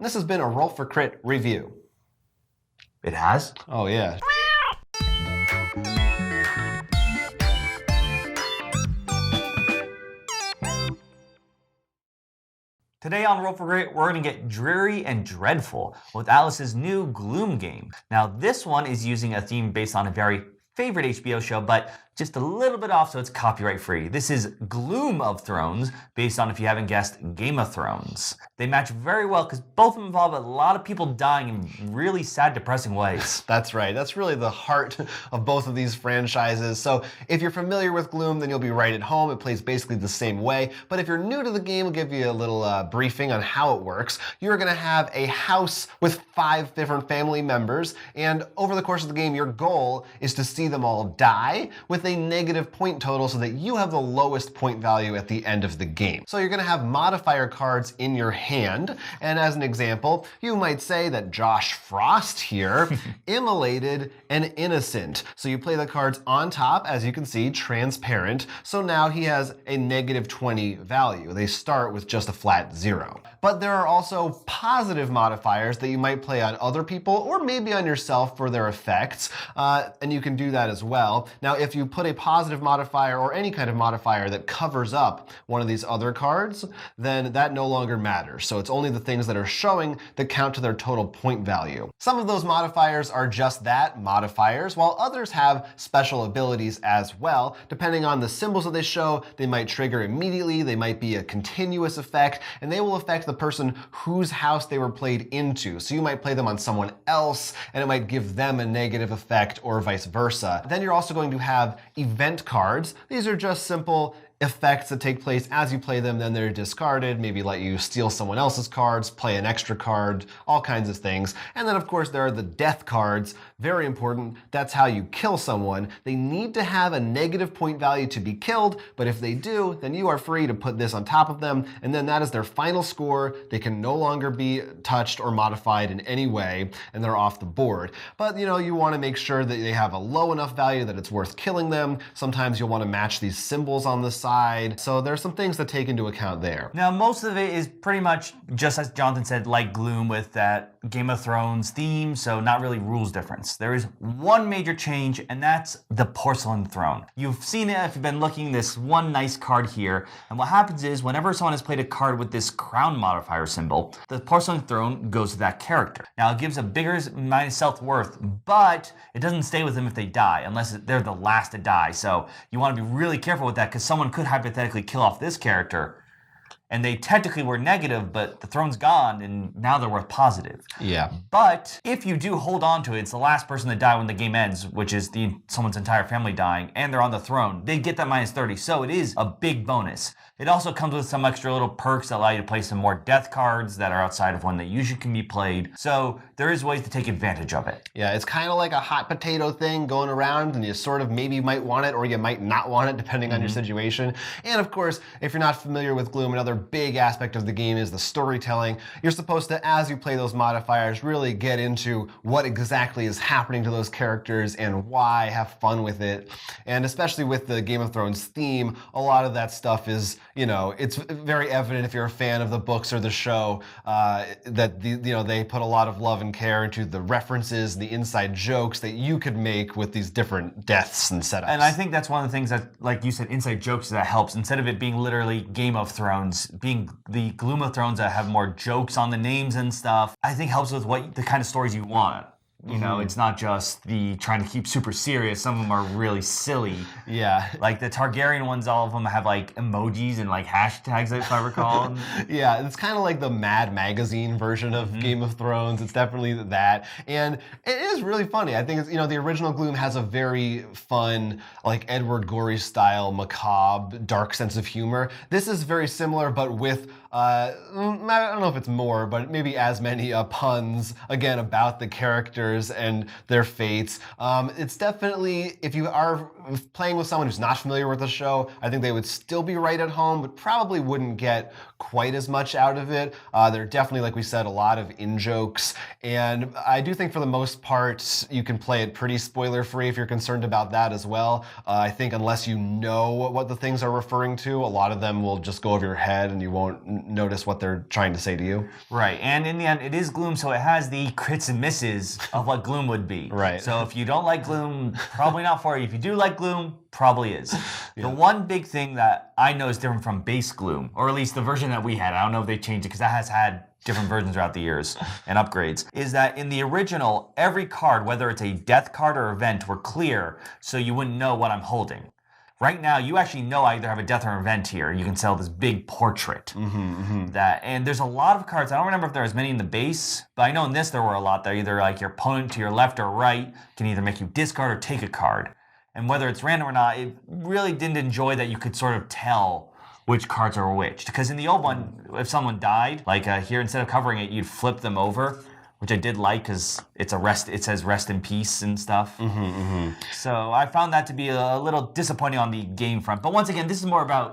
This has been a Roll for Crit review. It has? Oh, yeah. Today on Roll for Crit, we're going to get dreary and dreadful with Alice's new Gloom game. Now, this one is using a theme based on a very favorite HBO show, but just a little bit off so it's copyright free. This is Gloom of Thrones, based on, if you haven't guessed, Game of Thrones. They match very well because both of them involve a lot of people dying in really sad, depressing ways. That's right. That's really the heart of both of these franchises. So if you're familiar with Gloom, then you'll be right at home. It plays basically the same way. But if you're new to the game, we'll give you a little briefing on how it works. You're going to have a house with 5 different family members. And over the course of the game, your goal is to see them all die with a negative point total so that you have the lowest point value at the end of the game. So you're going to have modifier cards in your hand. And as an example, you might say that Josh Frost here immolated an innocent. So you play the cards on top, as you can see, transparent. So now he has a negative 20 value. They start with just a flat 0. But there are also positive modifiers that you might play on other people or maybe on yourself for their effects. And you can do that as well. Now, if you put a positive modifier or any kind of modifier that covers up one of these other cards, then that no longer matters. So it's only the things that are showing that count to their total point value. Some of those modifiers are just that, modifiers, while others have special abilities as well. Depending on the symbols that they show, they might trigger immediately, they might be a continuous effect, and they will affect the person whose house they were played into. So you might play them on someone else, and it might give them a negative effect or vice versa. Then you're also going to have event cards. These are just simple effects that take place as you play them, then they're discarded, maybe let you steal someone else's cards, play an extra card, all kinds of things. And then of course there are the death cards, very important. That's how you kill someone. They need to have a negative point value to be killed, but if they do, then you are free to put this on top of them, and then that is their final score. They can no longer be touched or modified in any way, and they're off the board. But you want to make sure that they have a low enough value that it's worth killing them. Sometimes you'll want to match these symbols on the side. So there's some things to take into account there. Now, most of it is pretty much, just as Jonathan said, like Gloom with that Game of Thrones theme, so not really rules difference. There is one major change, and that's the porcelain throne. You've seen it if you've been looking, this one nice card here, and what happens is whenever someone has played a card with this crown modifier symbol, the porcelain throne goes to that character. Now, it gives a bigger minus self-worth, but it doesn't stay with them if they die, unless they're the last to die. So you want to be really careful with that, because someone could hypothetically kill off this character, and they technically were negative, but the throne's gone, and now they're worth positive. Yeah. But if you do hold on to it, it's the last person to die when the game ends, which is someone's entire family dying, and they're on the throne. They get that minus 30, so it is a big bonus. It also comes with some extra little perks that allow you to play some more death cards that are outside of one that usually can be played. So there is ways to take advantage of it. Yeah, it's kind of like a hot potato thing going around, and you sort of maybe might want it or you might not want it depending on your situation. And of course, if you're not familiar with Gloom, another big aspect of the game is the storytelling. You're supposed to, as you play those modifiers, really get into what exactly is happening to those characters and why, have fun with it. And especially with the Game of Thrones theme, a lot of that stuff is, it's very evident if you're a fan of the books or the show, that they put a lot of love and care into the references and the inside jokes that you could make with these different deaths and setups. And I think that's one of the things that, like you said, inside jokes, that helps. Instead of it being literally Game of Thrones, being the Gloom of Thrones that have more jokes on the names and stuff, I think helps with the kind of stories you want. It's not just the trying to keep super serious. Some of them are really silly. Yeah. Like the Targaryen ones, all of them have like emojis and like hashtags, if I recall. Yeah, it's kind of like the Mad Magazine version of Game of Thrones. It's definitely that. And it is really funny. I think it's, the original Gloom has a very fun, like Edward Gorey style, macabre, dark sense of humor. This is very similar, but with I don't know if it's more, but maybe as many puns, again, about the characters and their fates. It's definitely, if you are playing with someone who's not familiar with the show, I think they would still be right at home, but probably wouldn't get quite as much out of it. There are definitely, like we said, a lot of in-jokes, and I do think for the most part, you can play it pretty spoiler-free if you're concerned about that as well. I think unless you know what the things are referring to, a lot of them will just go over your head and you won't notice what they're trying to say to you. Right, and in the end, it is Gloom, so it has the crits and misses of what Gloom would be. Right. So if you don't like Gloom, probably not for you. If you do like Gloom, probably is. The one big thing that I know is different from base Gloom, or at least the version that we had, I don't know if they changed it because that has had different versions throughout the years and upgrades, is that in the original, every card, whether it's a death card or event, were clear, so you wouldn't know what I'm holding. Right now, you actually know I either have a death or an event here. You can sell this big portrait. And there's a lot of cards. I don't remember if there was many in the base, but I know in this there were a lot. They're either like your opponent to your left or right can either make you discard or take a card. And whether it's random or not, it really didn't enjoy that you could sort of tell which cards are which. Because in the old one, if someone died, like here, instead of covering it, you'd flip them over, which I did like because it says rest in peace and stuff. So I found that to be a little disappointing on the game front. But once again, this is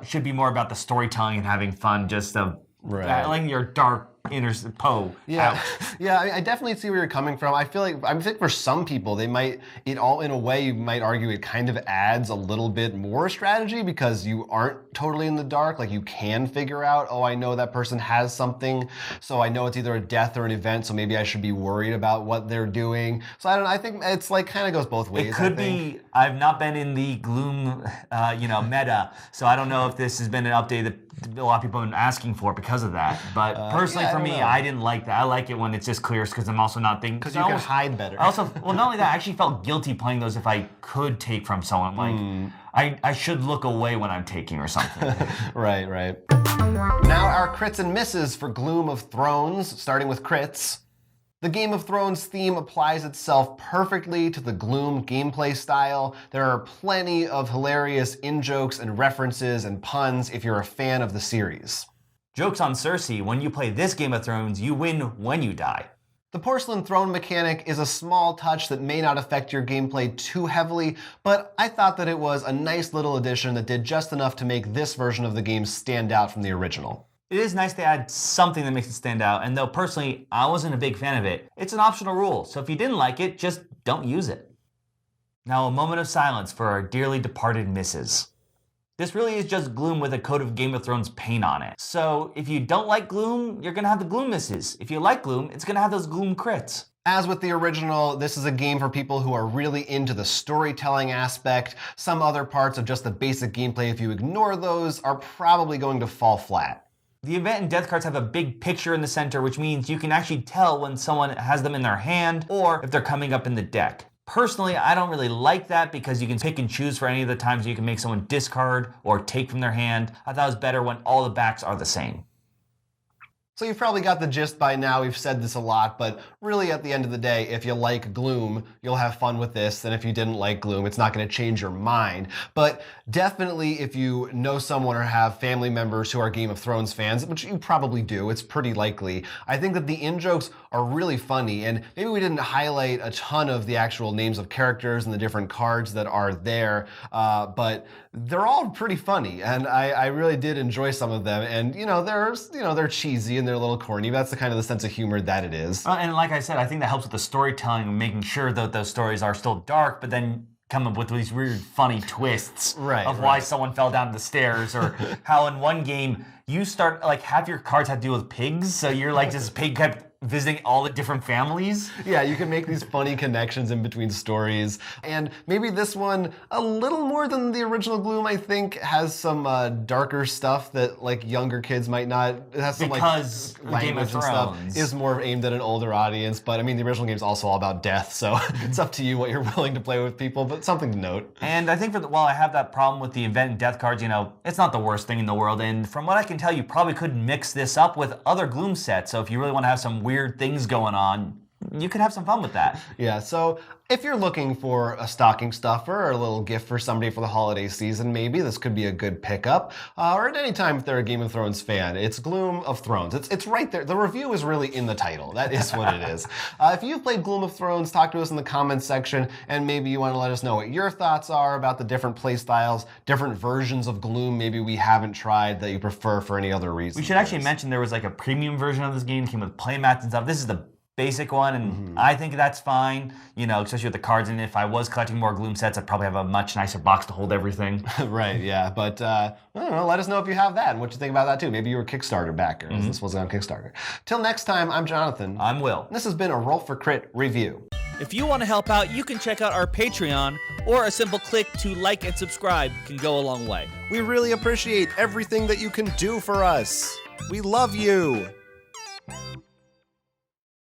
should be more about the storytelling and having fun, just of battling your dark inner Poe out. Yeah, I definitely see where you're coming from. I think for some people, in a way, you might argue it kind of adds a little bit more strategy because you aren't totally in the dark. Like you can figure out, oh, I know that person has something, so I know it's either a death or an event, so maybe I should be worried about what they're doing. So I don't know, I think it's like kind of goes both ways. It could be, I've not been in the Gloom, meta, so I don't know if this has been an update that a lot of people have been asking for because of that. But personally, for me, I didn't like that. I like it when it's just clear because I'm also not thinking. Because you can hide better. Not only that, I actually felt guilty playing those if I could take from someone. Like, I should look away when I'm taking or something. Right. Now our crits and misses for Gloom of Thrones, starting with crits. The Game of Thrones theme applies itself perfectly to the Gloom gameplay style. There are plenty of hilarious in-jokes and references and puns if you're a fan of the series. Jokes on Cersei, when you play this Game of Thrones, you win when you die. The porcelain throne mechanic is a small touch that may not affect your gameplay too heavily, but I thought that it was a nice little addition that did just enough to make this version of the game stand out from the original. It is nice to add something that makes it stand out, and though personally I wasn't a big fan of it, it's an optional rule, so if you didn't like it, just don't use it. Now a moment of silence for our dearly departed misses. This really is just Gloom with a coat of Game of Thrones paint on it. So if you don't like Gloom, you're gonna have the Gloom misses. If you like Gloom, it's gonna have those Gloom crits. As with the original, this is a game for people who are really into the storytelling aspect. Some other parts of just the basic gameplay, if you ignore those, are probably going to fall flat. The event and death cards have a big picture in the center, which means you can actually tell when someone has them in their hand or if they're coming up in the deck. Personally, I don't really like that because you can pick and choose for any of the times you can make someone discard or take from their hand. I thought it was better when all the backs are the same. So you've probably got the gist by now. We've said this a lot, but really at the end of the day, if you like Gloom, you'll have fun with this. And if you didn't like Gloom, it's not going to change your mind. But definitely if you know someone or have family members who are Game of Thrones fans, which you probably do, it's pretty likely, I think that the in-jokes are really funny. And maybe we didn't highlight a ton of the actual names of characters and the different cards that are there, but they're all pretty funny. And I really did enjoy some of them. And, they're cheesy and they're a little corny, but that's the kind of the sense of humor that it is. And like I said, I think that helps with the storytelling and making sure that those stories are still dark, but then come up with these weird funny twists of why someone fell down the stairs, or how in one game you start, like, half your cards have to do with pigs, so you're like this pig kept visiting all the different families. Yeah, you can make these funny connections in between stories. And maybe this one, a little more than the original Gloom, I think, has some darker stuff that like younger kids might not. It has some because like language and stuff is more aimed at an older audience. But I mean, the original game is also all about death, so it's up to you what you're willing to play with people, but something to note. And I think while I have that problem with the event and death cards, it's not the worst thing in the world. And from what I can tell, you probably could mix this up with other Gloom sets. So if you really want to have some weird things going on, you could have some fun with that. Yeah, so if you're looking for a stocking stuffer or a little gift for somebody for the holiday season, maybe this could be a good pickup. Or at any time if they're a Game of Thrones fan, it's Gloom of Thrones. It's right there. The review is really in the title. That is what it is. If you've played Gloom of Thrones, talk to us in the comments section, and maybe you want to let us know what your thoughts are about the different play styles, different versions of Gloom maybe we haven't tried that you prefer for any other reason. We should actually mention there was like a premium version of this game, came with playmats and stuff. This is the basic one, and I think that's fine, you know, especially with the cards in it. If I was collecting more Gloom sets, I'd probably have a much nicer box to hold everything. Right, yeah, but I don't know, let us know if you have that and what you think about that too. Maybe you were a Kickstarter backer, as this was on Kickstarter. Till next time, I'm Jonathan. I'm Will. This has been a Roll for Crit review. If you want to help out, you can check out our Patreon, or a simple click to like and subscribe can go a long way. We really appreciate everything that you can do for us. We love you.